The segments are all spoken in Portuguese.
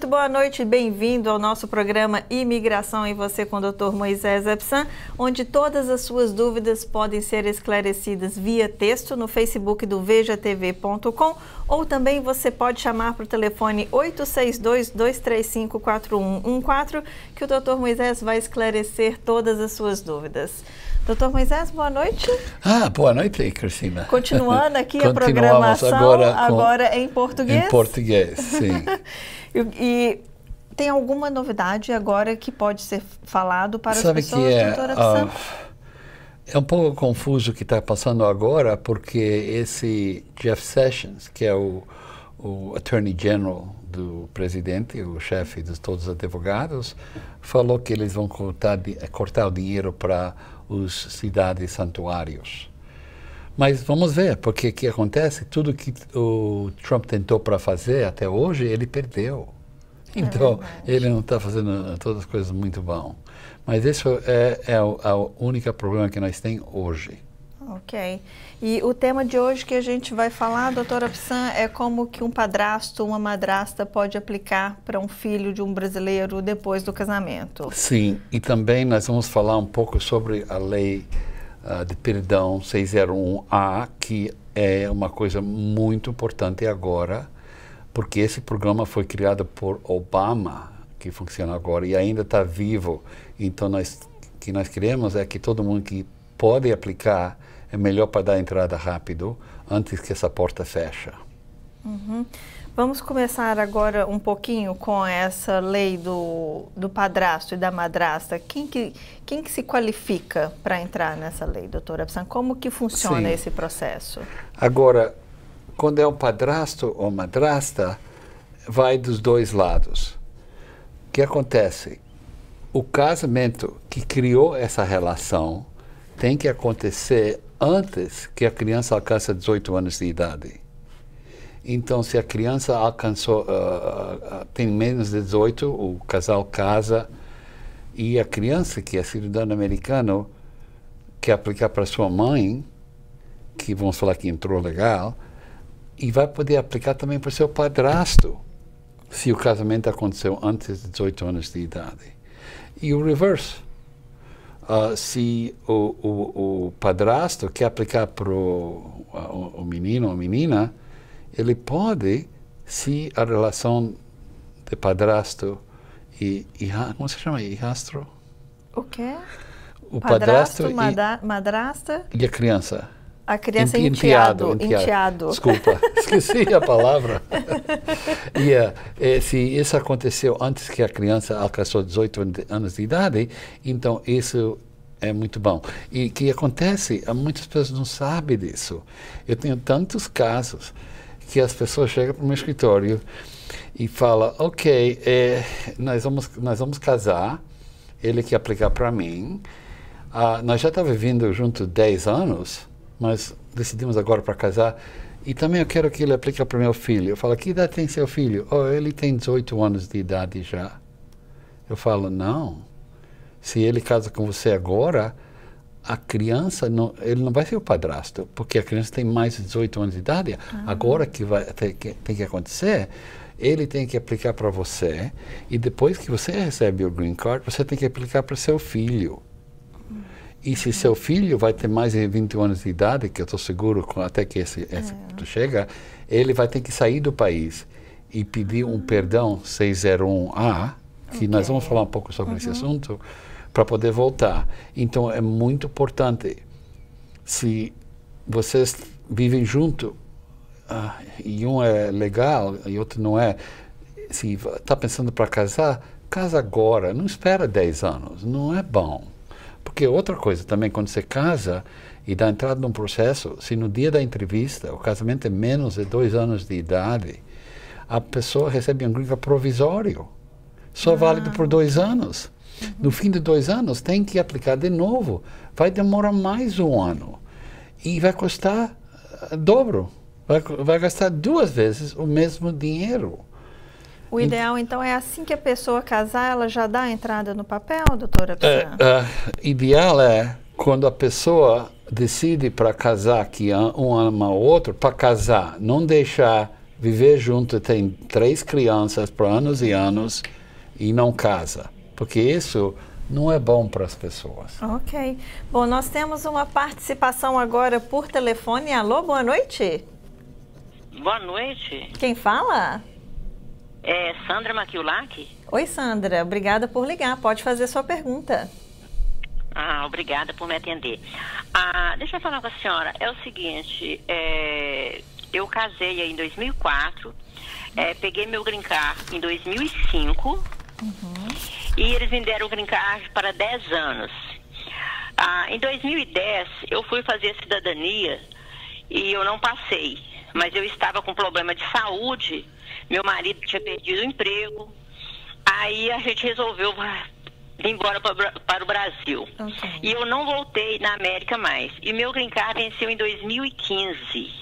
Muito boa noite, bem-vindo ao nosso programa Imigração e Você com o Dr. Moisés Epsan, onde todas as suas dúvidas podem ser esclarecidas via texto no Facebook do vejatv.com ou também você pode chamar para o telefone 862-235-4114 que o Dr. Moisés vai esclarecer todas as suas dúvidas. Dr. Moisés, boa noite. Boa noite, Cristina. Continuando aqui a programação, agora em português. Em português, sim. E tem alguma novidade agora que pode ser falado para as pessoas, doutora Epsan? É um pouco confuso o que está passando agora, porque esse Jeff Sessions, que é o Attorney General do presidente, o chefe de todos os advogados, falou que eles vão cortar o dinheiro para os cidades santuários. Mas vamos ver, porque o que acontece, tudo que o Trump tentou para fazer até hoje, ele perdeu. Então, ele não está fazendo todas as coisas muito bom. Mas isso é o único problema que nós temos hoje. Ok. E o tema de hoje que a gente vai falar, doutora Epsan, é como que um padrasto, uma madrasta pode aplicar para um filho de um brasileiro depois do casamento. Sim, e também nós vamos falar um pouco sobre a lei de perdão 601A, que é uma coisa muito importante agora, porque esse programa foi criado por Obama, que funciona agora, e ainda está vivo. Então, o que nós queremos é que todo mundo que pode aplicar, é melhor para dar entrada rápido, antes que essa porta feche. Uhum. Vamos começar agora um pouquinho com essa lei do padrasto e da madrasta. Quem que se qualifica para entrar nessa lei, doutora Epsan? Como que funciona esse processo? Agora, quando é um padrasto ou madrasta, vai dos dois lados. O que acontece? O casamento que criou essa relação tem que acontecer antes que a criança alcance 18 anos de idade. Então, se a criança tem menos de 18, o casal casa e a criança, que é cidadã americano, quer aplicar para sua mãe, que vamos falar que entrou legal, e vai poder aplicar também para o seu padrasto, se o casamento aconteceu antes de 18 anos de idade. E o reverse. Se o padrasto quer aplicar para o menino ou menina, ele pode, se a relação de padrasto e como se chama? Hijastro? O quê? O padrasto madrasta? E a criança. A criança é enteado. Desculpa, esqueci a palavra. Se isso aconteceu antes que a criança alcançou 18 anos de idade, então isso é muito bom. E o que acontece, muitas pessoas não sabem disso. Eu tenho tantos casos que as pessoas chegam para o meu escritório e falam, ok, nós vamos casar, ele quer aplicar para mim, nós já estamos vivendo juntos 10 anos, mas decidimos agora para casar, e também eu quero que ele aplique para meu filho. Eu falo, que idade tem seu filho? Ele tem 18 anos de idade já. Eu falo, não. Se ele casa com você agora, a criança, ele não vai ser o padrasto, porque a criança tem mais de 18 anos de idade. Agora que tem que acontecer, ele tem que aplicar para você, e depois que você recebe o green card, você tem que aplicar para seu filho. E se seu filho vai ter mais de 21 anos de idade, que eu estou seguro até que esse chega, ele vai ter que sair do país e pedir um perdão 601A, que nós vamos falar um pouco sobre esse assunto, para poder voltar. Então, é muito importante, se vocês vivem junto, e um é legal e outro não é, se está pensando para casar, casa agora, não espera 10 anos, não é bom. Porque outra coisa também, quando você casa e dá entrada num processo, se no dia da entrevista o casamento é menos de 2 anos de idade, a pessoa recebe um green card provisório, só válido por 2 anos. No fim de 2 anos, tem que aplicar de novo. Vai demorar mais 1 ano. E vai custar dobro. Vai gastar 2 vezes o mesmo dinheiro. O ideal, então, é assim que a pessoa casar, ela já dá a entrada no papel, doutora Epsan? Ideal é quando a pessoa decide para casar, que um ama o outro, para casar, não deixar viver junto, tem 3 crianças por anos e anos e não casa. Porque isso não é bom para as pessoas. Ok. Bom, nós temos uma participação agora por telefone. Alô, boa noite. Boa noite. Quem fala? É Sandra Maquiulac. Oi, Sandra. Obrigada por ligar. Pode fazer sua pergunta. Obrigada por me atender. Deixa eu falar com a senhora. É o seguinte, eu casei aí em 2004, peguei meu green card em 2005 e eles me deram o green card para 10 anos. Em 2010, eu fui fazer cidadania e eu não passei, mas eu estava com problema de saúde, meu marido tinha perdido o emprego, aí a gente resolveu ir embora para o Brasil. Okay. E eu não voltei na América mais. E meu green card venceu em 2015.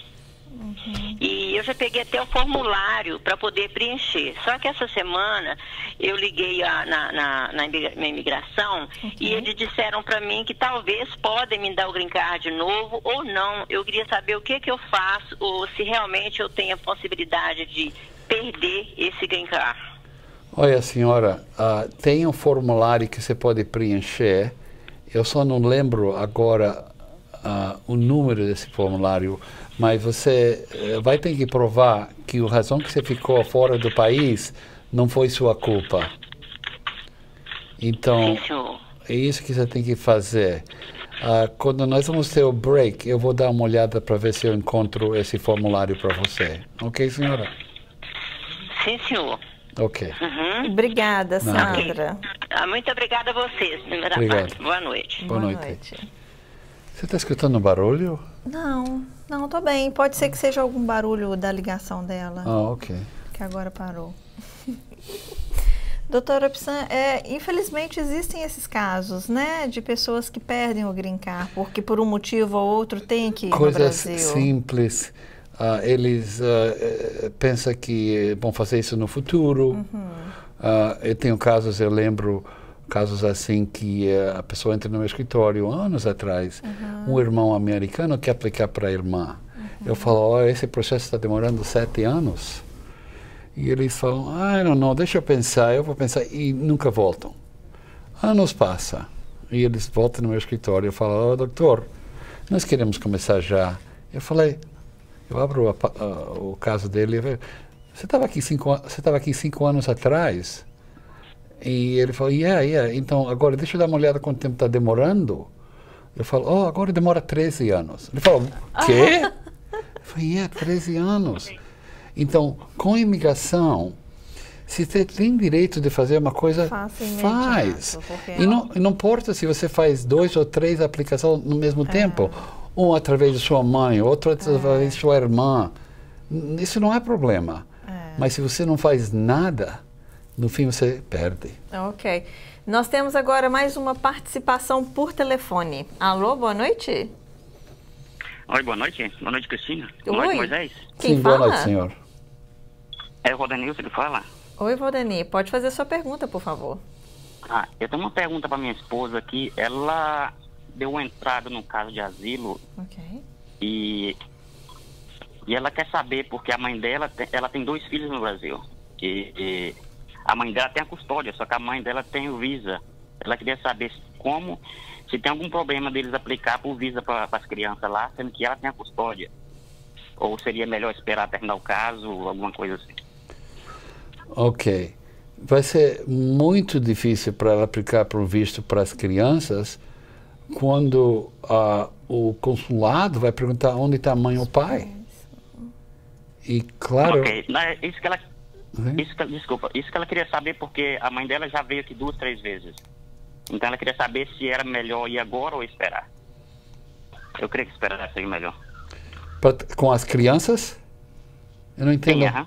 E eu já peguei até o formulário para poder preencher. Só que essa semana eu liguei na imigração e eles disseram para mim que talvez podem me dar o green card novo ou não. Eu queria saber o que eu faço ou se realmente eu tenho a possibilidade de perder esse green card. Olha, senhora, tem um formulário que você pode preencher. Eu só não lembro agora o número desse formulário, mas você vai ter que provar que a razão que você ficou fora do país não foi sua culpa. Então, é isso que você tem que fazer. Quando nós vamos ter o break, eu vou dar uma olhada para ver se eu encontro esse formulário para você. Ok, senhora? Sim, senhor. Ok. Obrigada, Sandra. Okay. Muito obrigada a vocês. Obrigado. Boa noite. Boa noite. Você está escutando barulho? Não, estou bem. Pode ser que seja algum barulho da ligação dela. Ok. Que agora parou. Doutora Psan, infelizmente existem esses casos, né, de pessoas que perdem o green card porque por um motivo ou outro tem que ir no Brasil. Coisas simples. Eles pensam que vão fazer isso no futuro. Eu tenho casos, eu lembro casos assim que a pessoa entra no meu escritório anos atrás, um irmão americano quer aplicar para a irmã. Eu falo, esse processo está demorando 7 anos. E eles falam, não, deixa eu pensar, eu vou pensar, e nunca voltam. Anos passam, e eles voltam no meu escritório, eu falo, doutor, nós queremos começar já. Eu falei, eu abro o caso dele, você estava aqui 5 anos atrás? E ele falou, então agora deixa eu dar uma olhada quanto tempo está demorando. Eu falo, agora demora 13 anos. Ele falou, quê? Eu falei, 13 anos. Então, com imigração, se você tem direito de fazer uma coisa, faz. E não importa se você faz 2 ou 3 aplicações no mesmo tempo. Um através de sua mãe, outro através de sua irmã. Isso não é problema. Mas se você não faz nada, no fim você perde. Ok. Nós temos agora mais uma participação por telefone. Alô, boa noite. Oi, boa noite. Boa noite, Cristina. Boa noite, Moisés. Quem fala? Boa noite, senhor. É o Rodenilson que fala. Oi, Valdeni. Pode fazer sua pergunta, por favor. Eu tenho uma pergunta para minha esposa aqui. Ela deu uma entrada no caso de asilo. Ok. E ela quer saber, porque a mãe dela, ela tem 2 filhos no Brasil. E a mãe dela tem a custódia, só que a mãe dela tem o visa. Ela queria saber se tem algum problema deles aplicar por visa para as crianças lá, sendo que ela tem a custódia. Ou seria melhor esperar terminar o caso, alguma coisa assim. Ok. Vai ser muito difícil para ela aplicar por visto para as crianças quando o consulado vai perguntar onde está a mãe ou o pai. E claro... Ok, isso que ela... Desculpa, isso que ela queria saber porque a mãe dela já veio aqui 2, 3 vezes. Então ela queria saber se era melhor ir agora ou esperar. Eu creio que esperar seria melhor. Com as crianças? Eu não entendo.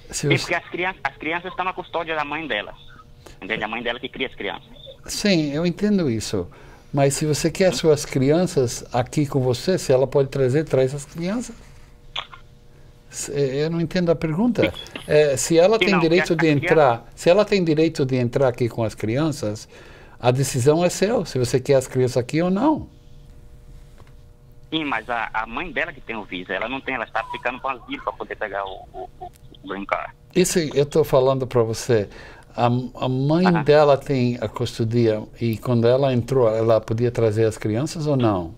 Sim, porque as crianças estão na custódia da mãe delas. Entende? A mãe dela que cria as crianças. Sim, eu entendo isso. Mas se você quer suas crianças aqui com você, se ela pode traz as crianças. Eu não entendo a pergunta. Se ela tem direito de entrar, se ela tem direito de entrar aqui com as crianças, a decisão é seu, se você quer as crianças aqui ou não. Sim, mas a mãe dela que tem o visa, ela não tem, ela está aplicando para o asilo para poder pegar o green card. Isso eu estou falando para você. A mãe dela tem a custodia e quando ela entrou, ela podia trazer as crianças ou não?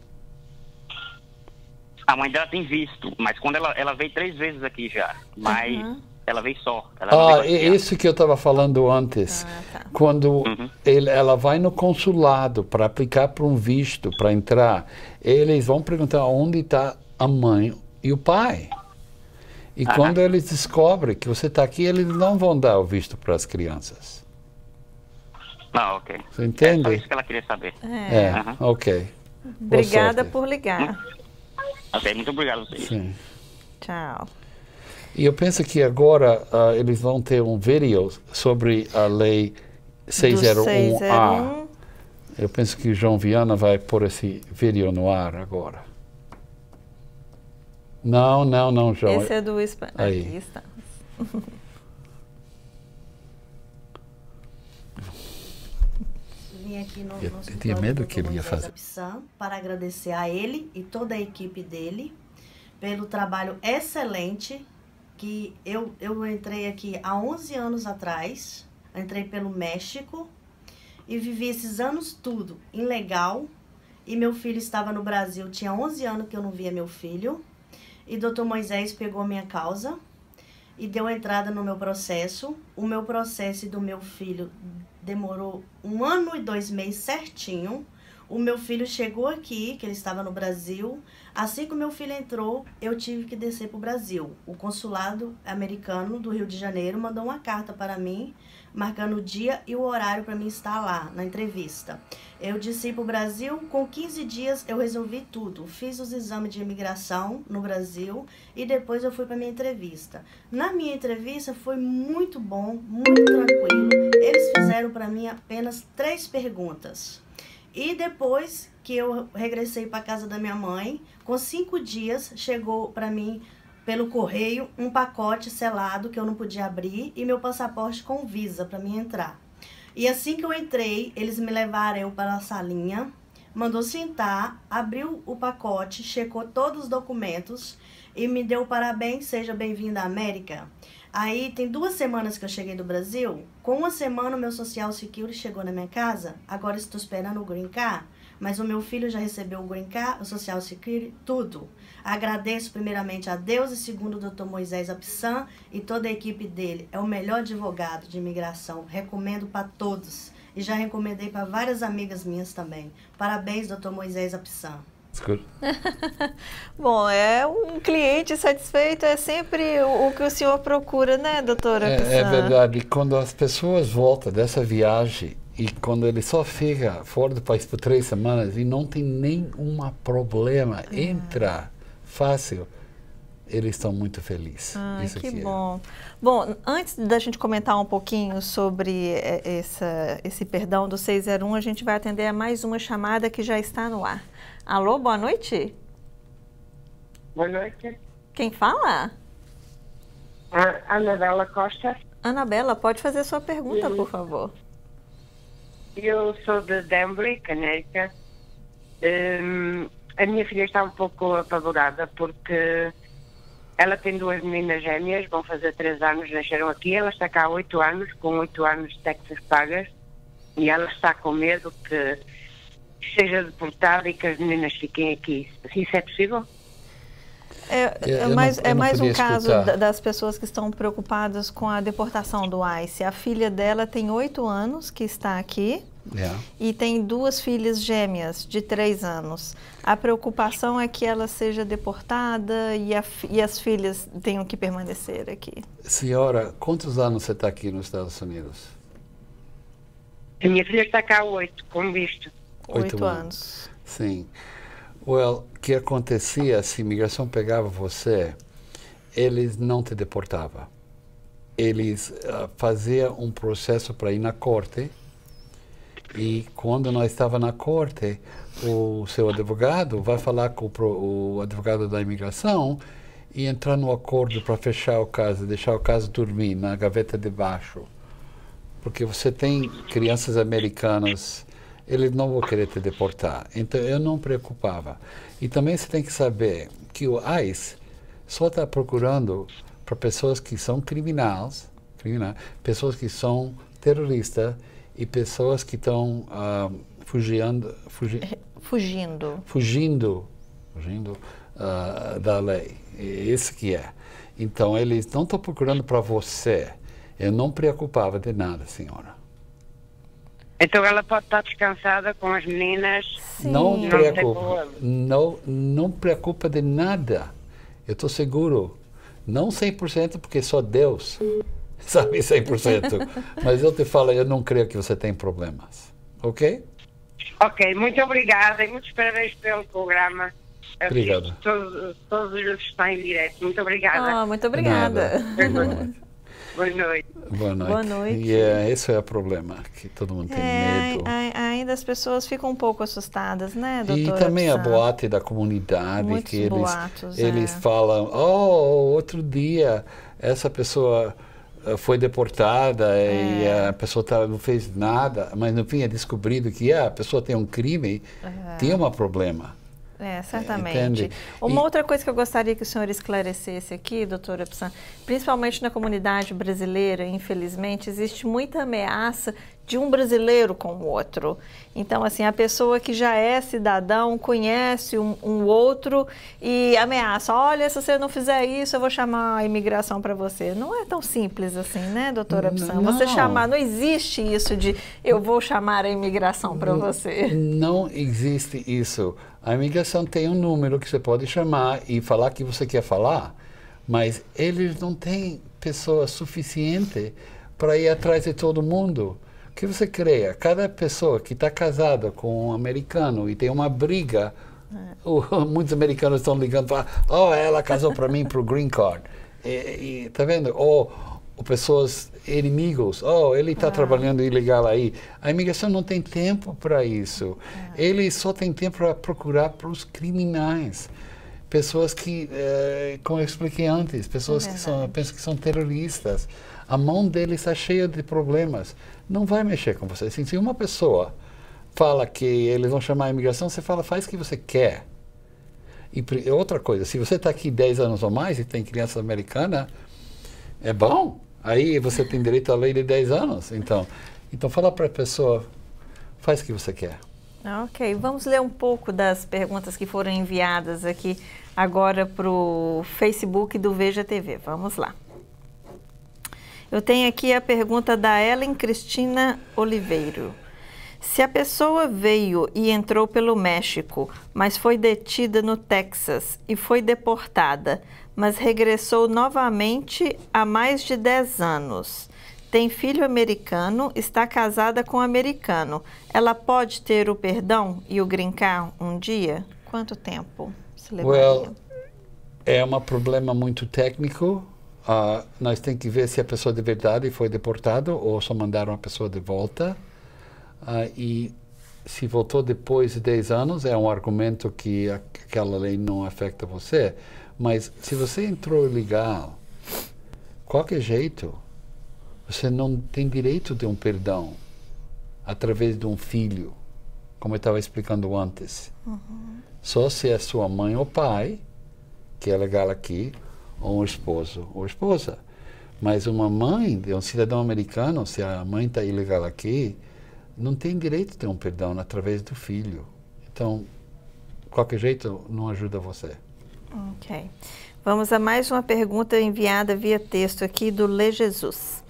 A mãe dela tem visto, mas quando ela veio 3 vezes aqui já, mas ela veio só. Ela não veio É isso que eu estava falando antes. Tá. Quando ela vai no consulado para aplicar para um visto, para entrar, eles vão perguntar onde está a mãe e o pai. E quando eles descobrem que você está aqui, eles não vão dar o visto para as crianças. Ah, ok. Você entende? É só isso que ela queria saber. Ok. Obrigada por ligar. Ok, muito obrigado a vocês. Sim. Tchau. E eu penso que agora eles vão ter um vídeo sobre a lei 601A. Eu penso que o João Viana vai pôr esse vídeo no ar agora. Não, João. Esse é do espanhol. Aqui está. Vim aqui no Eu tinha medo que ele ia fazer. Para agradecer a ele e toda a equipe dele pelo trabalho excelente que eu entrei aqui há 11 anos atrás. Entrei pelo México e vivi esses anos tudo ilegal. E meu filho estava no Brasil, tinha 11 anos que eu não via meu filho. E Dr. Moisés pegou a minha causa e deu entrada no meu processo. O meu processo e do meu filho demorou 1 ano e 2 meses certinho. O meu filho chegou aqui, que ele estava no Brasil. Assim que o meu filho entrou, eu tive que descer para o Brasil. O consulado americano do Rio de Janeiro mandou uma carta para mim, marcando o dia e o horário para mim estar lá, na entrevista. Eu desci para o Brasil, com 15 dias eu resolvi tudo. Fiz os exames de imigração no Brasil e depois eu fui para minha entrevista. Na minha entrevista foi muito bom, muito tranquilo. Eles fizeram para mim apenas 3 perguntas. E depois que eu regressei para casa da minha mãe, com 5 dias chegou para mim pelo correio um pacote selado que eu não podia abrir e meu passaporte com visa para mim entrar. E assim que eu entrei, eles me levaram para a salinha, mandou sentar, abriu o pacote, checou todos os documentos e me deu parabéns, seja bem-vinda à América. Aí tem 2 semanas que eu cheguei do Brasil, com 1 semana o meu Social Security chegou na minha casa, agora estou esperando o Green Card, mas o meu filho já recebeu o Green Card, o Social Security, tudo. Agradeço primeiramente a Deus e segundo o Dr. Moisés Apsan e toda a equipe dele. É o melhor advogado de imigração, recomendo para todos. E já recomendei para várias amigas minhas também. Parabéns, Dr. Moisés Apsan. Bom, é um cliente satisfeito, é sempre o que o senhor procura, né, doutora? É verdade. Quando as pessoas voltam dessa viagem e quando ele só fica fora do país por 3 semanas e não tem nenhum problema, entra fácil, eles estão muito felizes. Isso que aqui bom. Bom, antes da gente comentar um pouquinho sobre esse perdão do 601, a gente vai atender a mais uma chamada que já está no ar. Alô, boa noite. Boa noite. Quem fala? Anabela Costa. Anabela, pode fazer sua pergunta, por favor. Eu sou de Danbury, Connecticut. A minha filha está um pouco apavorada porque ela tem 2 meninas gêmeas, vão fazer 3 anos, nasceram aqui. Ela está cá há 8 anos, com 8 anos de taxas pagas, e ela está com medo que seja deportada e que as meninas fiquem aqui. Isso é possível? É mais um caso das pessoas que estão preocupadas com a deportação do ICE. A filha dela tem 8 anos que está aqui e tem 2 filhas gêmeas de 3 anos. A preocupação é que ela seja deportada e as filhas tenham que permanecer aqui. Senhora, quantos anos você está aqui nos Estados Unidos? A minha filha está cá há 8, com visto. 8 anos. Sim. O que acontecia, se a imigração pegava você, eles não te deportavam. Eles faziam um processo para ir na corte e quando nós estávamos na corte, o seu advogado vai falar com o advogado da imigração e entrar no acordo para fechar o caso, deixar o caso dormir na gaveta de baixo. Porque você tem crianças americanas eles não vão querer te deportar. Então, eu não me preocupava. E também você tem que saber que o ICE só está procurando para pessoas que são criminais, pessoas que são terroristas e pessoas que estão fugindo da lei. Esse que é. Então, eles não estão procurando para você. Eu não me preocupava de nada, senhora. Então ela pode estar descansada com as meninas? Sim. Não preocupa de nada. Eu estou seguro. Não 100%, porque só Deus sabe 100%. Mas eu te falo, eu não creio que você tem problemas. Ok? Ok, muito obrigada e muitos parabéns pelo programa. Obrigado. Todos os estão em direto. Muito obrigada. Muito obrigada. Boa noite. Boa noite. E esse é o problema, que todo mundo tem medo. Ainda as pessoas ficam um pouco assustadas, né, doutora? E também a boate da comunidade, muitos que boatos, eles falam, outro dia essa pessoa foi deportada e a pessoa não fez nada, mas no fim é descobrido que a pessoa tem um crime, tinha um problema. Certamente. Entende? Uma outra coisa que eu gostaria que o senhor esclarecesse aqui, doutora Psan, principalmente na comunidade brasileira, infelizmente, existe muita ameaça de um brasileiro com o outro. Então, assim, a pessoa que já é cidadão conhece um outro e ameaça, olha, se você não fizer isso, eu vou chamar a imigração para você. Não é tão simples assim, né, doutora Psan? Você chamar, não existe isso de eu vou chamar a imigração para você. Não existe isso. A imigração tem um número que você pode chamar e falar que você quer falar, mas eles não têm pessoa suficiente para ir atrás de todo mundo. O que você creia? Cada pessoa que está casada com um americano e tem uma briga, muitos americanos estão ligando para ela casou para mim para o green card. Tá vendo? Ou pessoas inimigos, ele está trabalhando ilegal aí. A imigração não tem tempo para isso. Ele só tem tempo para procurar para os criminais. Pessoas que, como eu expliquei antes, pessoas que pensam que são terroristas. A mão deles está cheia de problemas. Não vai mexer com você. Se uma pessoa fala que eles vão chamar a imigração, você fala, faz o que você quer. E outra coisa, se você está aqui 10 anos ou mais e tem criança americana, é bom. Aí você tem direito à lei de 10 anos. Então fala para a pessoa, faz o que você quer. Ok, vamos ler um pouco das perguntas que foram enviadas aqui agora para o Facebook do Veja TV. Vamos lá. Eu tenho aqui a pergunta da Ellen Cristina Oliveiro. Se a pessoa veio e entrou pelo México, mas foi detida no Texas e foi deportada, mas regressou novamente há mais de 10 anos, tem filho americano, está casada com um americano, ela pode ter o perdão e o green card um dia? Quanto tempo se levaria? É um problema muito técnico. Nós temos que ver se a pessoa de verdade foi deportada ou só mandaram a pessoa de volta. E se voltou depois de 10 anos, é um argumento que aquela lei não afeta você. Mas se você entrou ilegal, qualquer jeito, você não tem direito de um perdão através de um filho, como eu estava explicando antes. Só se é sua mãe ou pai, que é legal aqui, ou um esposo ou esposa. Mas uma mãe de um cidadão americano, se a mãe está ilegal aqui, não tem direito de um perdão através do filho. Então, qualquer jeito, não ajuda você. Ok. Vamos a mais uma pergunta enviada via texto aqui do Lê Jesus.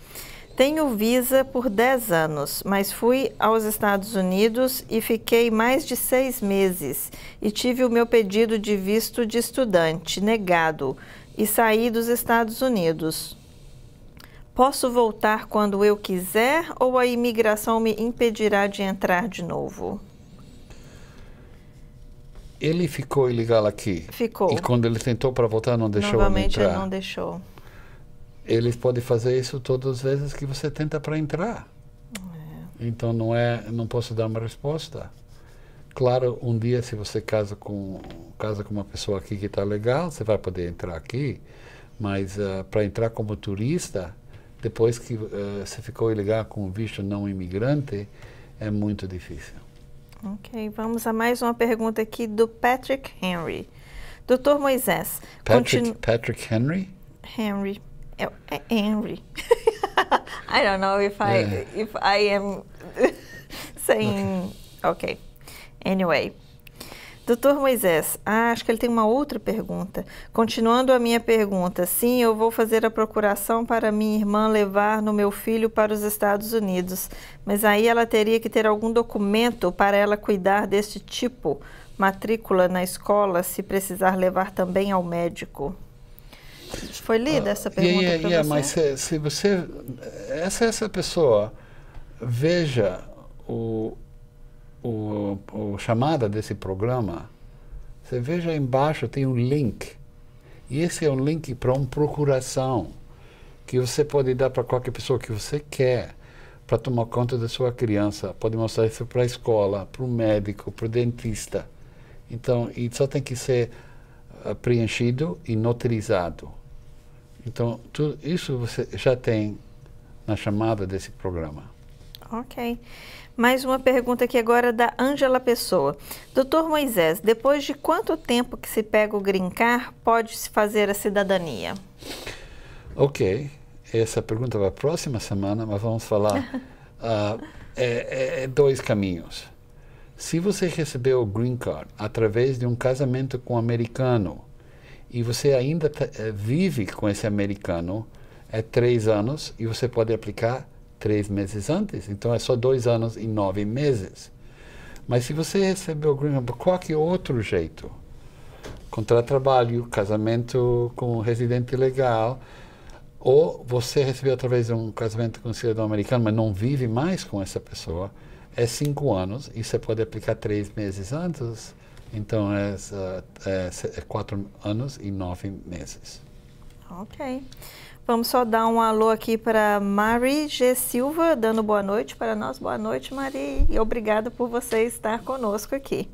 Tenho visa por 10 anos, mas fui aos Estados Unidos e fiquei mais de 6 meses e tive o meu pedido de visto de estudante negado e saí dos Estados Unidos. Posso voltar quando eu quiser ou a imigração me impedirá de entrar de novo? Ele ficou ilegal aqui. Ficou. E quando ele tentou para voltar, não deixou ele entrar. Novamente ele não deixou. Eles podem fazer isso todas as vezes que você tenta para entrar. Então não posso dar uma resposta. Claro, um dia se você casa com uma pessoa aqui que está legal, você vai poder entrar aqui. Mas para entrar como turista, depois que você ficou ilegal com visto não imigrante, é muito difícil. Ok, vamos a mais uma pergunta aqui do Patrick Henry. Dr. Moisés. Patrick Henry? Henry. É Henry. I don't know if I am saying... Ok. Anyway. Dr. Moisés, acho que ele tem uma outra pergunta. Continuando a minha pergunta, sim, eu vou fazer a procuração para minha irmã levar no meu filho para os Estados Unidos, mas aí ela teria que ter algum documento para ela cuidar deste tipo, matrícula na escola, se precisar levar também ao médico. Foi lida essa pergunta para você? Mas se você... Essa pessoa, veja o chamada desse programa, você veja embaixo, tem um link. E esse é um link para uma procuração que você pode dar para qualquer pessoa que você quer para tomar conta da sua criança. Pode mostrar isso para a escola, para o médico, para o dentista. Então, e só tem que ser preenchido e notarizado. Então, tudo isso você já tem na chamada desse programa. Ok. Mais uma pergunta aqui agora da Ângela Pessoa. Dr. Moisés, depois de quanto tempo que se pega o Green Card, pode-se fazer a cidadania? Ok. Essa pergunta vai para a próxima semana, mas vamos falar. Dois caminhos. Se você recebeu o Green Card através de um casamento com um americano e você ainda vive com esse americano, é 3 anos e você pode aplicar 3 meses antes. Então é só 2 anos e 9 meses. Mas se você recebeu o Green Card por qualquer outro jeito, contrato de trabalho, casamento com um residente legal, ou você recebeu através de um casamento com um cidadão americano, mas não vive mais com essa pessoa, é 5 anos e você pode aplicar 3 meses antes. Então é 4 anos e 9 meses. Ok. Vamos só dar um alô aqui para Mari G. Silva, dando boa noite para nós. Boa noite, Mari, e obrigada por você estar conosco aqui.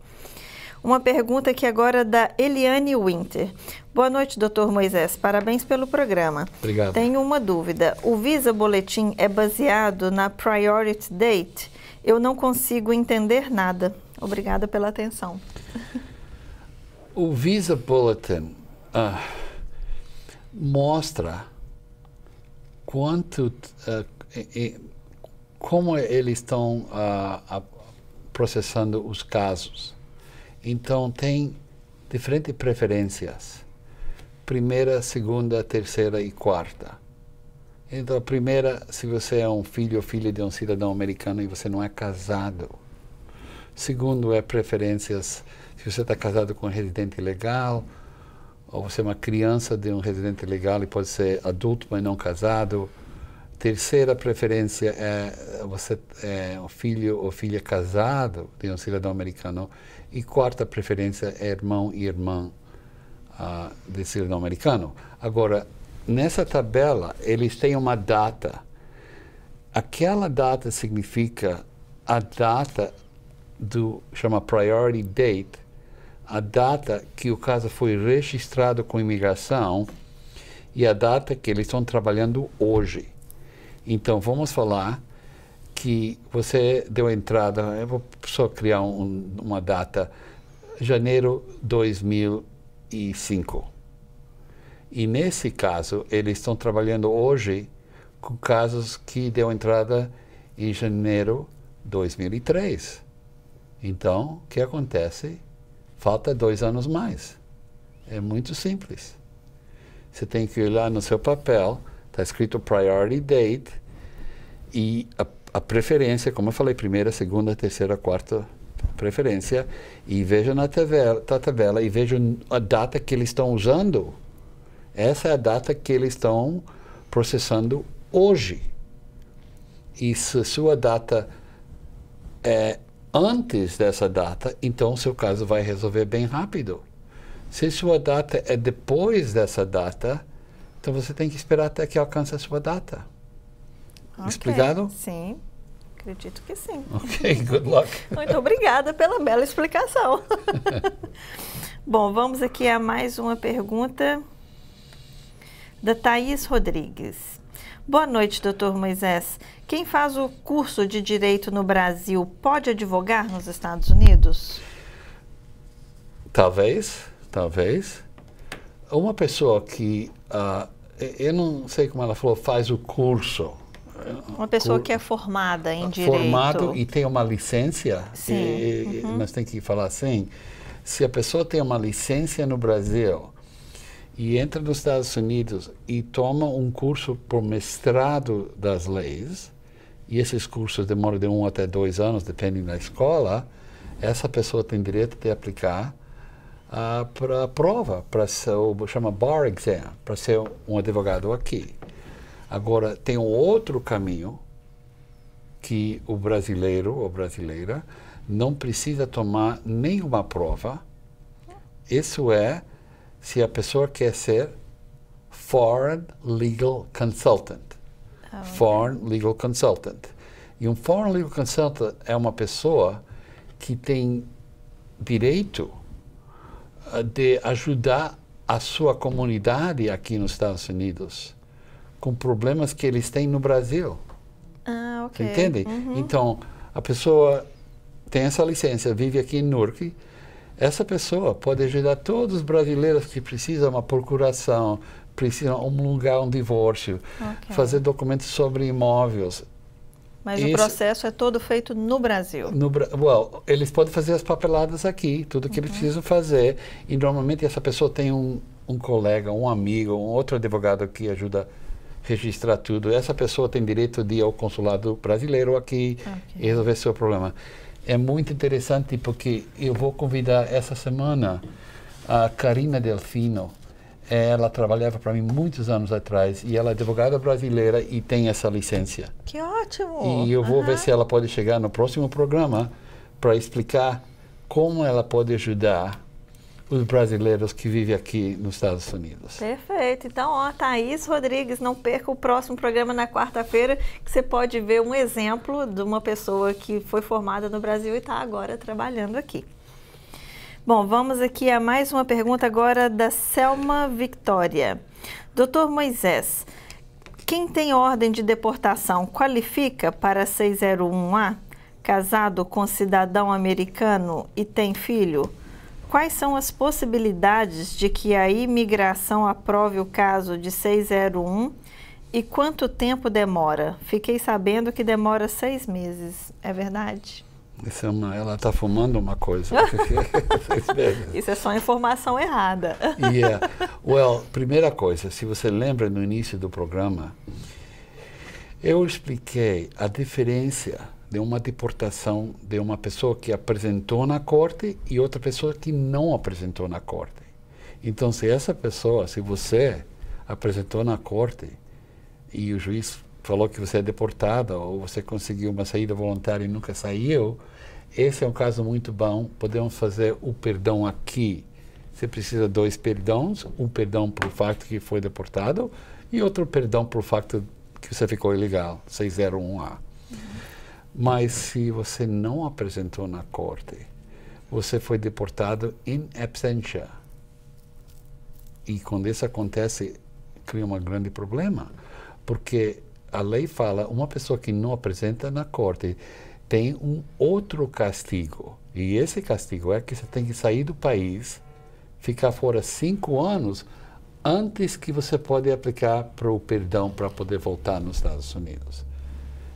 Uma pergunta aqui agora da Eliane Winter. Boa noite, Dr. Moisés. Parabéns pelo programa. Obrigado. Tenho uma dúvida. O Visa Bulletin é baseado na Priority Date? Eu não consigo entender nada. Obrigada pela atenção. O Visa Bulletin mostra como eles estão processando os casos. Então, tem diferentes preferências. Primeira, segunda, terceira e quarta. Então, a primeira, se você é um filho ou filha de um cidadão americano e você não é casado. Segundo, é preferências se você está casado com um residente legal, ou você é uma criança de um residente legal e pode ser adulto, mas não casado. Terceira preferência é você é um filho ou filha casado de um cidadão americano. E quarta preferência é irmão e irmã de cidadão americano. Agora, nessa tabela, eles têm uma data. Aquela data significa a data chama Priority Date, a data que o caso foi registrado com imigração e a data que eles estão trabalhando hoje. Então, vamos falar que você deu entrada, eu vou só criar uma data, janeiro 2005. E nesse caso, eles estão trabalhando hoje com casos que deu entrada em janeiro 2003. Então, o que acontece? Falta 2 anos mais. É muito simples. Você tem que olhar no seu papel, está escrito Priority Date, e a preferência, como eu falei, primeira, segunda, terceira, quarta preferência, e veja na tabela e veja a data que eles estão usando. Essa é a data que eles estão processando hoje. E se sua data é antes dessa data, então seu caso vai resolver bem rápido. Se sua data é depois dessa data, então você tem que esperar até que alcance a sua data. Okay. Explicado? Sim, acredito que sim. Ok, good luck. Muito obrigada pela bela explicação. Bom, vamos aqui a mais uma pergunta da Thaís Rodrigues. Boa noite, doutor Moisés. Quem faz o curso de Direito no Brasil pode advogar nos Estados Unidos? Talvez. Uma pessoa que, eu não sei como ela falou, faz o curso. Uma pessoa que é formada em Direito. Formado e tem uma licença. Sim. Nós temos que falar assim, se a pessoa tem uma licença no Brasil e entra nos Estados Unidos e toma um curso por mestrado das leis, e esses cursos demoram de 1 até 2 anos, dependendo da escola, essa pessoa tem direito de aplicar para a prova, para ser, chama Bar Exam, para ser um advogado aqui. Agora, tem um outro caminho que o brasileiro ou brasileira não precisa tomar nenhuma prova. Isso é se a pessoa quer ser Foreign Legal Consultant. Foreign Legal Consultant. E um Foreign Legal Consultant é uma pessoa que tem direito de ajudar a sua comunidade aqui nos Estados Unidos com problemas que eles têm no Brasil. Ok. Você entende? Então, a pessoa tem essa licença, vive aqui em Newark. Essa pessoa pode ajudar todos os brasileiros que precisam de uma procuração, precisam homologar um divórcio, fazer documentos sobre imóveis. Mas o processo é todo feito no Brasil? Eles podem fazer as papeladas aqui, tudo que eles precisam fazer. E normalmente essa pessoa tem um colega, um amigo, um outro advogado que ajuda a registrar tudo. Essa pessoa tem direito de ir ao consulado brasileiro aqui e resolver seu problema. É muito interessante porque eu vou convidar essa semana a Karina Delfino. Ela trabalhava para mim muitos anos atrás e ela é advogada brasileira e tem essa licença. Que ótimo! E eu vou ver se ela pode chegar no próximo programa para explicar como ela pode ajudar os brasileiros que vivem aqui nos Estados Unidos. Perfeito. Então, Thaís Rodrigues, não perca o próximo programa na quarta-feira, que você pode ver um exemplo de uma pessoa que foi formada no Brasil e está agora trabalhando aqui. Bom, vamos aqui a mais uma pergunta agora da Selma Victória. Doutor Moisés, quem tem ordem de deportação qualifica para 601A, casado com cidadão americano e tem filho? Quais são as possibilidades de que a imigração aprove o caso de 601 e quanto tempo demora? Fiquei sabendo que demora 6 meses. É verdade? Ela está fumando uma coisa. Isso é só informação errada. Primeira coisa, se você lembra no início do programa, eu expliquei a diferença de uma deportação de uma pessoa que apresentou na corte e outra pessoa que não apresentou na corte. Então, se você apresentou na corte e o juiz falou que você é deportada ou você conseguiu uma saída voluntária e nunca saiu, esse é um caso muito bom. Podemos fazer o perdão aqui. Você precisa de 2 perdões, um perdão por fato que foi deportado e outro perdão por fato que você ficou ilegal, 601A. Mas se você não apresentou na corte, você foi deportado in absentia. E quando isso acontece, cria um grande problema, porque a lei fala, uma pessoa que não apresenta na corte tem um outro castigo. E esse castigo é que você tem que sair do país, ficar fora 5 anos, antes que você pode aplicar para o perdão para poder voltar nos Estados Unidos.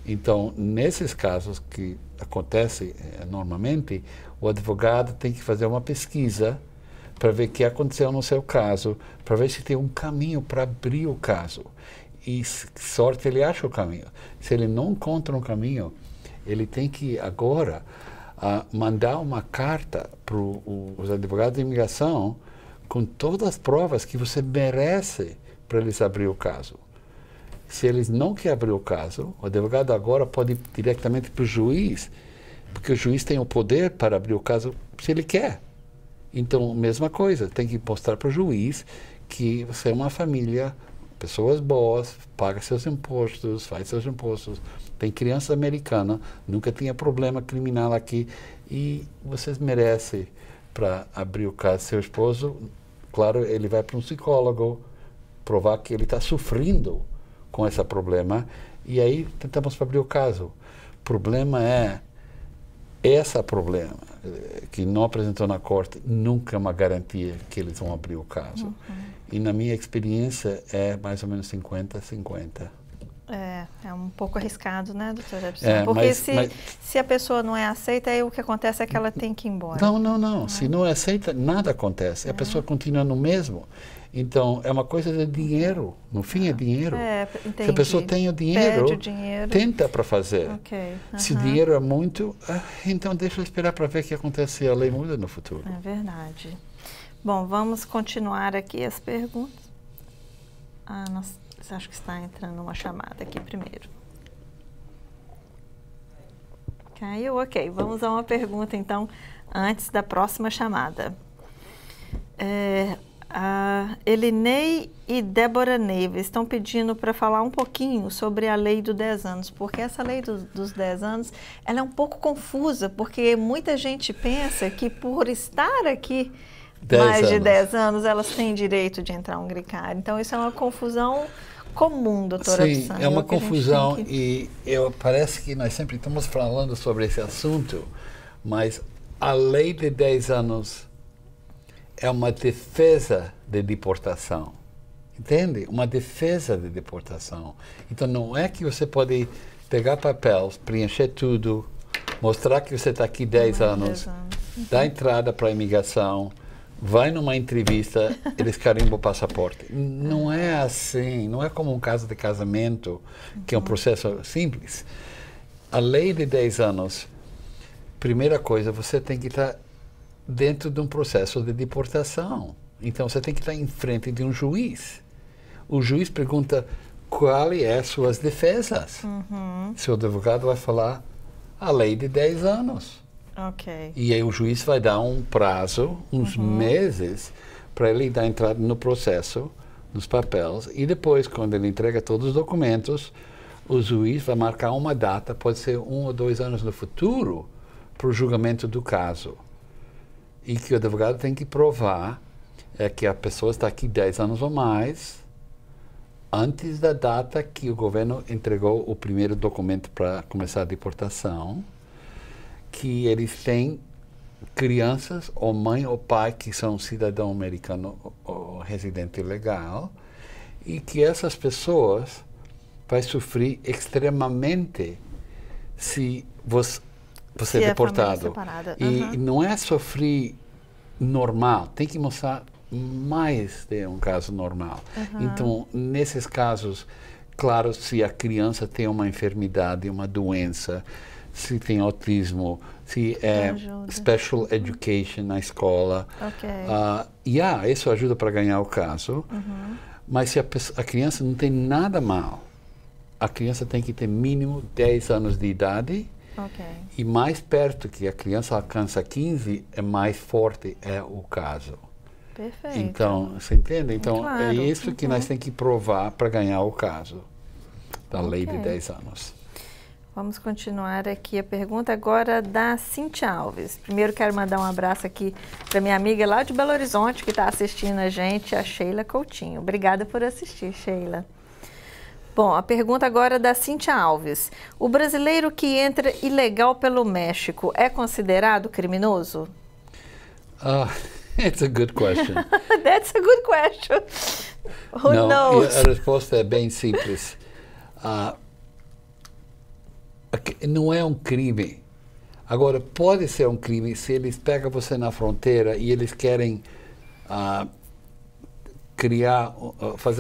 Então, nesses casos que acontece normalmente, o advogado tem que fazer uma pesquisa para ver o que aconteceu no seu caso, para ver se tem um caminho para abrir o caso. E sorte ele acha o caminho. Se ele não encontra um caminho, ele tem que agora mandar uma carta para os advogados de imigração com todas as provas que você merece para eles abrir o caso. Se eles não querem abrir o caso, o advogado agora pode ir diretamente para o juiz, porque o juiz tem o poder para abrir o caso se ele quer. Então, mesma coisa, tem que mostrar para o juiz que você é uma família, pessoas boas, paga seus impostos, faz seus impostos, tem criança americana, nunca tinha problema criminal aqui e vocês merecem para abrir o caso. Seu esposo, claro, ele vai para um psicólogo, provar que ele está sofrendo com esse problema e aí tentamos abrir o caso. O problema é esse problema que não apresentou na corte, nunca é uma garantia que eles vão abrir o caso. E na minha experiência é mais ou menos 50-50. É um pouco arriscado, né, doutora? Porque se a pessoa não é aceita, aí o que acontece é que ela tem que ir embora. Não. Se não é aceita, nada acontece. A pessoa continua no mesmo. Então, é uma coisa de dinheiro. No fim, é dinheiro. Se a pessoa tem o dinheiro, tenta para fazer. Se o dinheiro é muito, então deixa eu esperar para ver o que acontece se a lei muda no futuro. É verdade. Bom, vamos continuar aqui as perguntas. Acho que está entrando uma chamada aqui primeiro. Caiu? Ok. Vamos a uma pergunta, então, antes da próxima chamada. A Elinei e Débora Neiva estão pedindo para falar um pouquinho sobre a lei dos 10 anos, porque essa lei dos 10 anos ela é um pouco confusa, porque muita gente pensa que por estar aqui mais de 10 anos, elas têm direito de entrar um green card. Então, isso é uma confusão comum, doutora Absan. Sim, é uma confusão e parece que nós sempre estamos falando sobre esse assunto, mas a lei de 10 anos é uma defesa de deportação, entende? Uma defesa de deportação. Então, não é que você pode pegar papéis, preencher tudo, mostrar que você está aqui 10 anos, dar entrada para a imigração, vai numa entrevista, eles carimbam o passaporte. Não é assim, não é como um caso de casamento, que é um processo simples. A lei de 10 anos, primeira coisa, você tem que estar dentro de um processo de deportação. Então, você tem que estar em frente de um juiz. O juiz pergunta qual é as suas defesas. Seu advogado vai falar a lei de 10 anos. E aí o juiz vai dar um prazo, uns meses, para ele dar entrada no processo, nos papéis, e depois, quando ele entrega todos os documentos, o juiz vai marcar uma data, pode ser 1 ou 2 anos no futuro, para o julgamento do caso. E que o advogado tem que provar que a pessoa está aqui 10 anos ou mais, antes da data que o governo entregou o primeiro documento para começar a deportação, que eles têm crianças, ou mãe ou pai, que são cidadão americano ou residente legal, e que essas pessoas vão sofrer extremamente se você é deportado. E não é sofrer normal, tem que mostrar mais de um caso normal. Então, nesses casos, claro, se a criança tem uma enfermidade, uma doença, se tem autismo, se é special education na escola. Isso ajuda para ganhar o caso. Mas se a criança não tem nada mal, a criança tem que ter mínimo 10 anos de idade. E mais perto que a criança alcança 15, é mais forte é o caso. Perfeito. Então, você entende? Então, é isso que nós temos que provar para ganhar o caso da lei de 10 anos. Vamos continuar aqui a pergunta agora da Cintia Alves. Primeiro quero mandar um abraço aqui para minha amiga lá de Belo Horizonte que está assistindo a gente, a Sheila Coutinho. Obrigada por assistir, Sheila. Bom, a pergunta agora da Cintia Alves. O brasileiro que entra ilegal pelo México é considerado criminoso? It's a good question. That's a good question. Who knows? A resposta é bem simples. Não é um crime. Agora, pode ser um crime se eles pegam você na fronteira e eles querem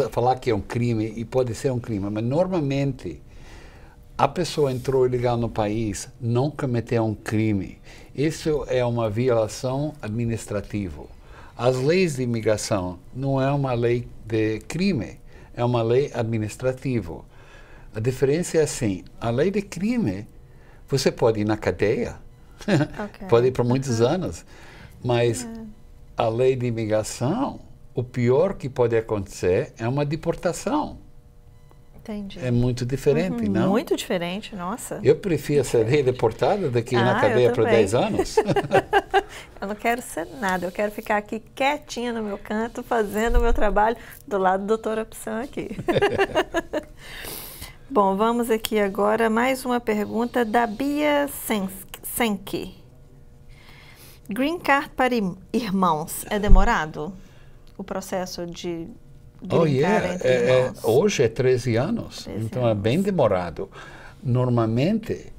falar que é um crime, e pode ser um crime. Mas, normalmente, a pessoa entrou ilegal no país, não cometeu um crime. Isso é uma violação administrativa. As leis de imigração não é uma lei de crime, é uma lei administrativa. A diferença é assim, a lei de crime, você pode ir na cadeia, pode ir por muitos anos, mas a lei de imigração, o pior que pode acontecer é uma deportação. Entendi. É muito diferente, não? Muito diferente, nossa. Eu prefiro ser deportada do que ir na cadeia por 10 anos. Eu não quero ser nada, eu quero ficar aqui quietinha no meu canto, fazendo o meu trabalho do lado do doutora Absan aqui. Bom, vamos aqui agora mais uma pergunta da Bia Senke. Green Card para irmãos é demorado? O processo de green card entre irmãos? Hoje é 13 anos, então é bem demorado. Normalmente,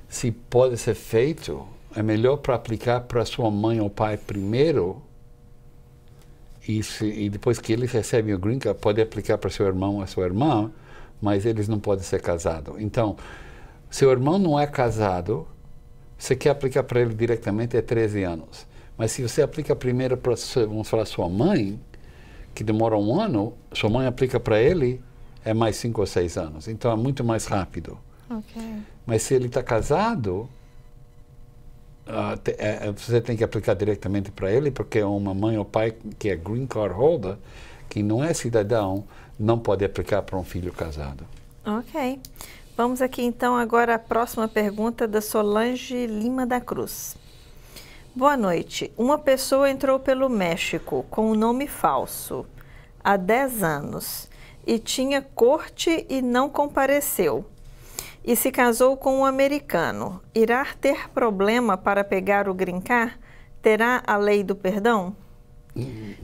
se pode ser feito, é melhor para aplicar para sua mãe ou pai primeiro, e depois que eles recebem o green card, pode aplicar para seu irmão ou sua irmã, mas eles não podem ser casados. Então, seu irmão não é casado, você quer aplicar para ele diretamente, é 13 anos. Mas se você aplica primeiro para, vamos falar, sua mãe, que demora 1 ano, sua mãe aplica para ele, é mais 5 ou 6 anos. Então, é muito mais rápido. Okay. Mas se ele está casado, você tem que aplicar diretamente para ele, porque uma mãe ou pai que é green card holder, que não é cidadão, não pode aplicar para um filho casado. Ok. Vamos aqui então agora à próxima pergunta da Solange Lima da Cruz. Boa noite. Uma pessoa entrou pelo México com um nome falso há 10 anos e tinha corte e não compareceu. E se casou com um americano. Irá ter problema para pegar o green card? Terá a lei do perdão?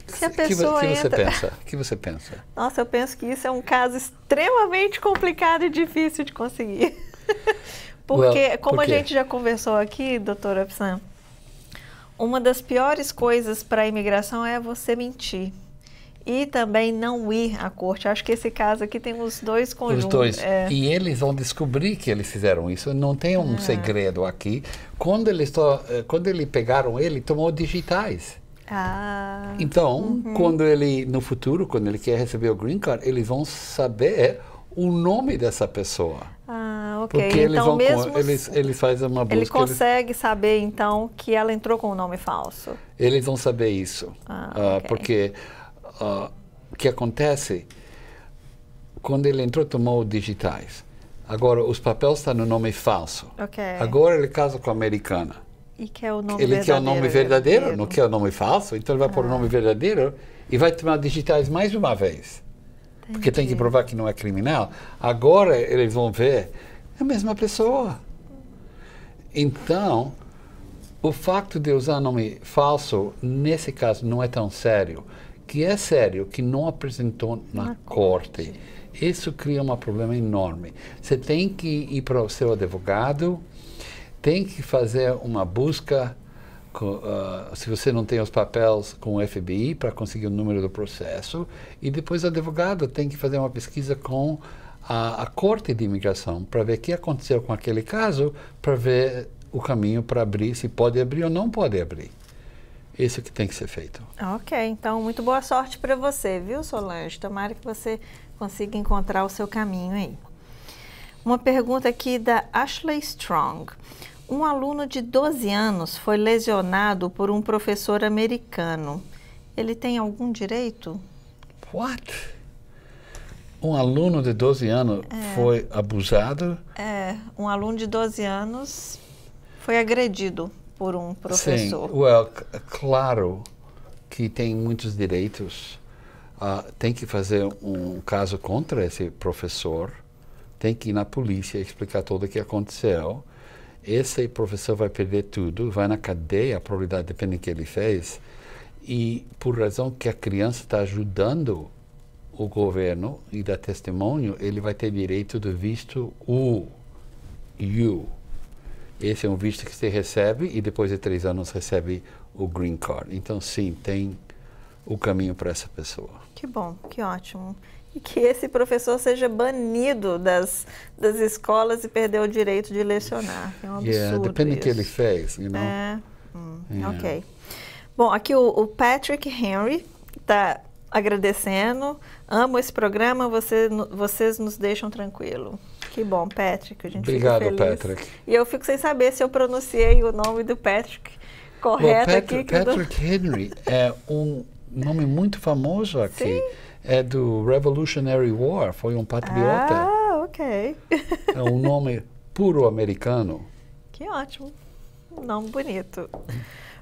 Se a pessoa O que você pensa? Nossa, eu penso que isso é um caso extremamente complicado e difícil de conseguir. Porque, como a gente já conversou aqui, doutora Epsan, uma das piores coisas para a imigração é você mentir. E também não ir à corte. Acho que esse caso aqui tem os dois conjuntos. Os dois. E eles vão descobrir que eles fizeram isso. Não tem um segredo aqui. Quando eles pegaram ele, tomou digitais. Então, quando ele, no futuro, quando ele quer receber o green card, eles vão saber o nome dessa pessoa. Ok. Porque então, eles fazem uma busca. Ele consegue saber, então, que ela entrou com um nome falso? Eles vão saber isso. Okay. Porque o que acontece, quando ele entrou, tomou digitais. Agora, os papéis estão no nome falso. Okay. Agora ele casa com a americana. E quer o nome verdadeiro. Ele quer o nome verdadeiro, não quer o nome falso, então ele vai pôr o nome verdadeiro e vai tomar digitais mais uma vez. Entendi. Porque tem que provar que não é criminal. Agora eles vão ver, é a mesma pessoa. Então, o facto de usar nome falso, nesse caso, não é tão sério. Que é sério, que não apresentou na corte. Isso cria um problema enorme. Você tem que ir para o seu advogado, tem que fazer uma busca, se você não tem os papéis com o FBI, para conseguir o número do processo, e depois o advogado tem que fazer uma pesquisa com a Corte de Imigração, para ver o que aconteceu com aquele caso, para ver o caminho para abrir, se pode abrir ou não pode abrir. Isso que tem que ser feito. Ok, então muito boa sorte para você, viu, Solange? Tomara que você consiga encontrar o seu caminho aí. Uma pergunta aqui da Ashley Strong. Um aluno de 12 anos foi lesionado por um professor americano. Ele tem algum direito? What? Um aluno de 12 anos foi abusado? Um aluno de 12 anos foi agredido por um professor. Sim, claro que tem muitos direitos. Tem que fazer um caso contra esse professor. Tem que ir na polícia explicar tudo o que aconteceu. Esse professor vai perder tudo, vai na cadeia, a probabilidade depende do que ele fez. E por razão que a criança está ajudando o governo e dá testemunho, ele vai ter direito do visto U. Esse é um visto que você recebe e depois de 3 anos recebe o green card. Então, sim, tem o caminho para essa pessoa. Que bom, que ótimo. E que esse professor seja banido das escolas e perder o direito de lecionar. É um absurdo. Depende do que ele fez, you know? Ok. Bom, aqui o Patrick Henry está agradecendo. Amo esse programa, vocês nos deixam tranquilo. Que bom, Patrick. A gente fica feliz. Obrigado, Patrick. E eu fico sem saber se eu pronunciei o nome do Patrick correto aqui. Patrick Henry é um nome muito famoso aqui. Sim. É do Revolutionary War, foi um patriota. Ok. É um nome puro americano. Que ótimo. Um nome bonito.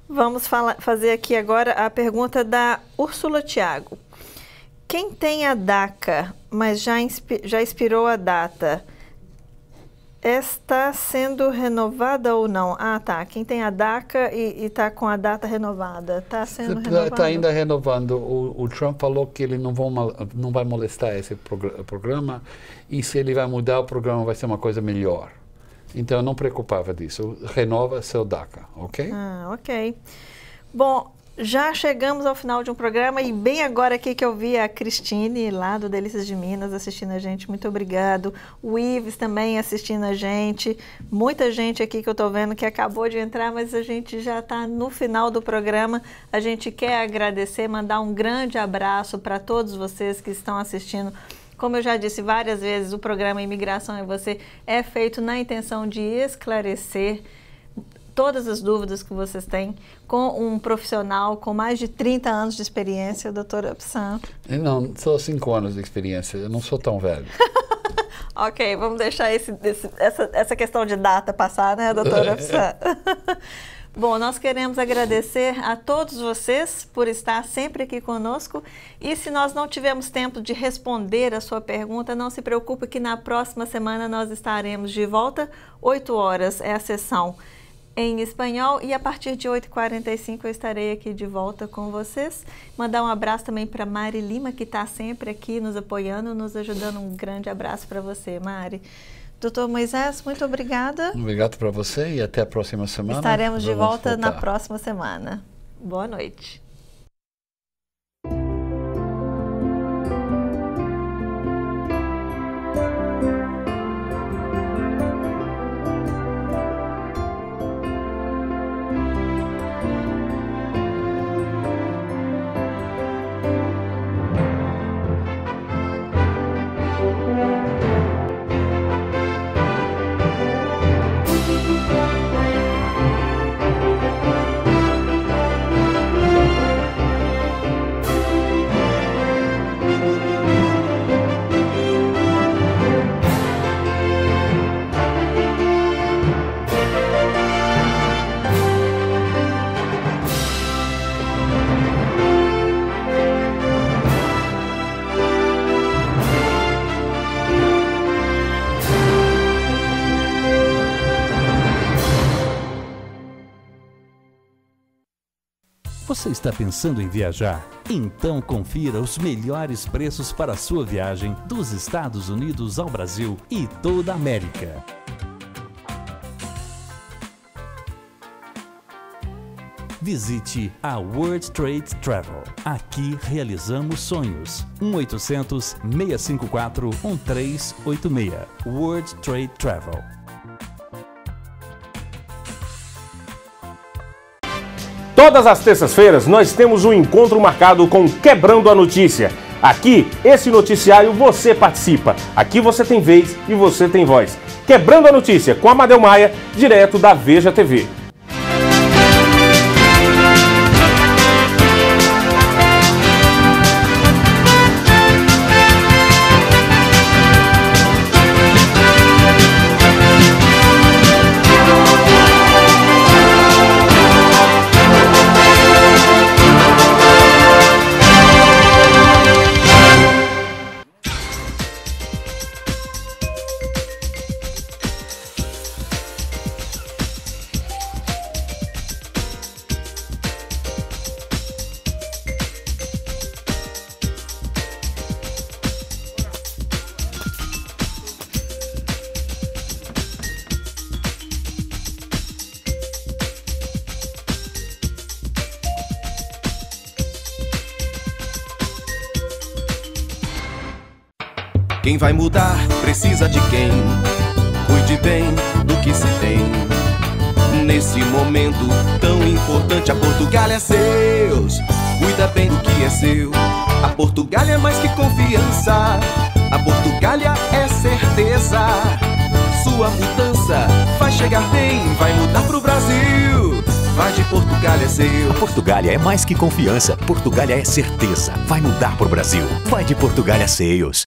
Vamos fazer aqui agora a pergunta da Úrsula Thiago. Quem tem a DACA, mas já expirou a data, está sendo renovada ou não? Ah, tá. Quem tem a DACA e está com a data renovada, está sendo renovada? Está ainda renovando. O Trump falou que ele não vai molestar esse programa, e se ele vai mudar o programa vai ser uma coisa melhor. Então, eu não preocupava disso. Renova seu DACA, ok? Ah, ok. Bom, já chegamos ao final de um programa e bem agora aqui que eu vi a Cristine, lá do Delícias de Minas, assistindo a gente. Muito obrigado. O Ives também assistindo a gente. Muita gente aqui que eu estou vendo que acabou de entrar, mas a gente já está no final do programa. A gente quer agradecer, mandar um grande abraço para todos vocês que estão assistindo. Como eu já disse várias vezes, o programa Imigração e Você é feito na intenção de esclarecer todas as dúvidas que vocês têm com um profissional com mais de 30 anos de experiência, o Dr. Absan. Não, só 5 anos de experiência, eu não sou tão velho. Ok, vamos deixar essa questão de data passar, né, Dr. Absan? Bom, nós queremos agradecer a todos vocês por estar sempre aqui conosco, e se nós não tivermos tempo de responder a sua pergunta, não se preocupe que na próxima semana nós estaremos de volta. 8 horas é a sessão em espanhol, e a partir de 8h45 eu estarei aqui de volta com vocês. Mandar um abraço também para Mari Lima, que está sempre aqui nos apoiando, nos ajudando. Um grande abraço para você, Mari. Dr. Moisés, muito obrigada. Obrigado para você e até a próxima semana. Estaremos de volta na próxima semana. Boa noite. Você está pensando em viajar? Então confira os melhores preços para a sua viagem dos Estados Unidos ao Brasil e toda a América. Visite a World Trade Travel. Aqui realizamos sonhos. 1-800-654-1386. World Trade Travel. Todas as terças-feiras nós temos um encontro marcado com Quebrando a Notícia. Aqui, esse noticiário você participa. Aqui você tem vez e você tem voz. Quebrando a Notícia com Amadeu Maia, direto da Veja TV. Quem vai mudar precisa de quem cuide bem do que se tem. Nesse momento tão importante, a Portugália é seus. Cuida bem do que é seu. A Portugália é mais que confiança. A Portugália é certeza. Sua mudança vai chegar bem, vai mudar pro Brasil. Vai de Portugália é seu. Portugália é mais que confiança. Portugália é certeza. Vai mudar pro Brasil. Vai de Portugália Sales.